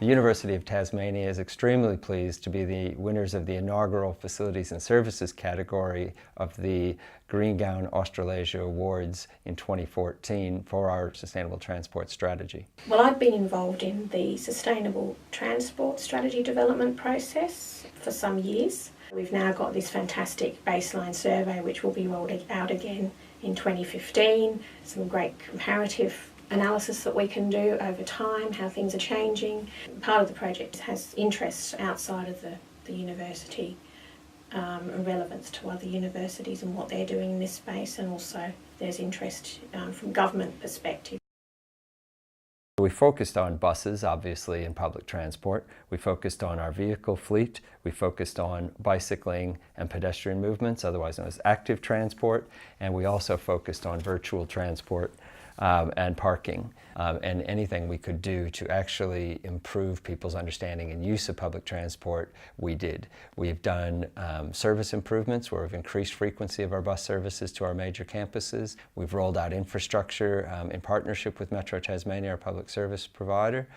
The University of Tasmania is extremely pleased to be the winners of the inaugural Facilities and Services category of the Green Gown Australasia Awards in 2014 for our sustainable transport strategy. Well, I've been involved in the sustainable transport strategy development process for some years. We've now got this fantastic baseline survey which will be rolled out again in 2015, some great comparative analysis that we can do over time, how things are changing. Part of the project has interests outside of the university, relevance to other universities and what they're doing in this space, and also there's interest from government perspective. We focused on buses, obviously, and public transport. We focused on our vehicle fleet. We focused on bicycling and pedestrian movements, otherwise known as active transport. And we also focused on virtual transport and parking, and anything we could do to actually improve people's understanding and use of public transport, we did. We've done service improvements where we've increased frequency of our bus services to our major campuses. We've rolled out infrastructure in partnership with Metro Tasmania, our public service provider.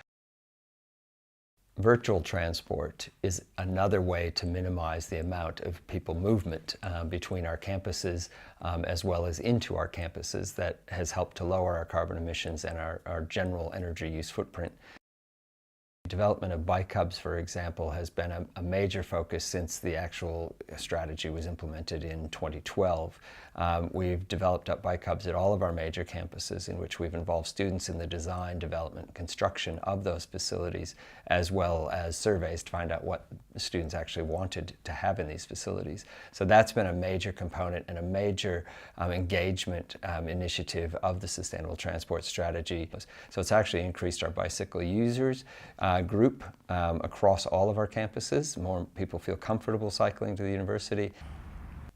Virtual transport is another way to minimize the amount of people movement between our campuses as well as into our campuses that has helped to lower our carbon emissions and our general energy use footprint. Development of bike hubs, for example, has been a major focus since the actual strategy was implemented in 2012. We've developed up bike hubs at all of our major campuses in which we've involved students in the design, development, construction of those facilities, as well as surveys to find out what students actually wanted to have in these facilities. So that's been a major component and a major engagement initiative of the Sustainable Transport Strategy. So it's actually increased our bicycle users group across all of our campuses. More people feel comfortable cycling to the university.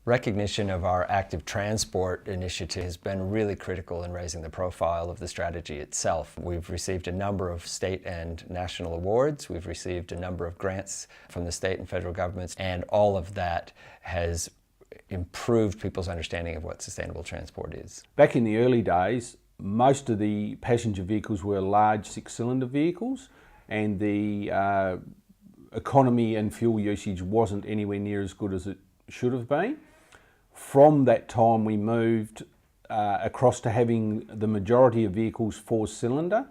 Recognition of our active transport initiative has been really critical in raising the profile of the strategy itself. We've received a number of state and national awards. We've received a number of grants from the state and federal governments, and all of that has improved people's understanding of what sustainable transport is. Back in the early days, most of the passenger vehicles were large six-cylinder vehicles, and the economy and fuel usage wasn't anywhere near as good as it should have been. From that time we moved across to having the majority of vehicles four-cylinder.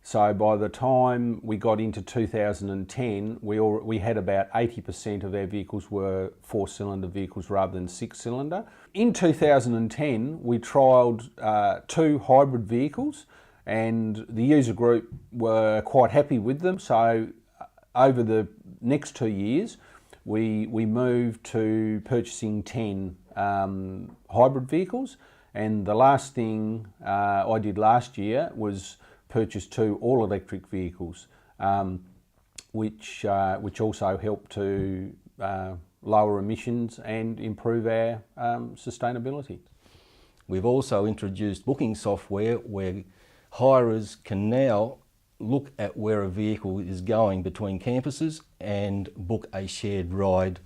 So by the time we got into 2010, we had about 80% of our vehicles were four-cylinder vehicles rather than six-cylinder. In 2010 we trialled 2 hybrid vehicles, and the user group were quite happy with them. So over the next 2 years we moved to purchasing 10 hybrid vehicles, and the last thing I did last year was purchase 2 all-electric vehicles, which also helped to lower emissions and improve our sustainability. We've also introduced booking software where hirers can now look at where a vehicle is going between campuses and book a shared ride,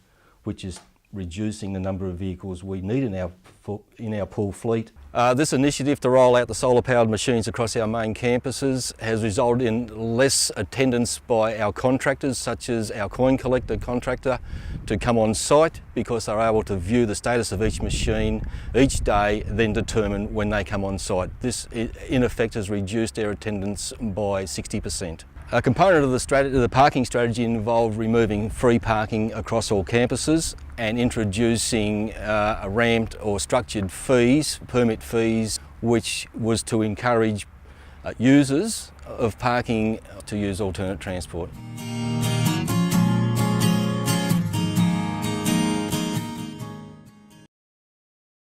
which is reducing the number of vehicles we need in our pool fleet. This initiative to roll out the solar-powered machines across our main campuses has resulted in less attendance by our contractors, such as our coin collector contractor, to come on site because they're able to view the status of each machine each day, then determine when they come on site. This, in effect, has reduced their attendance by 60%. A component of the parking strategy involved removing free parking across all campuses and introducing ramped or structured fees, permit fees, which was to encourage users of parking to use alternate transport.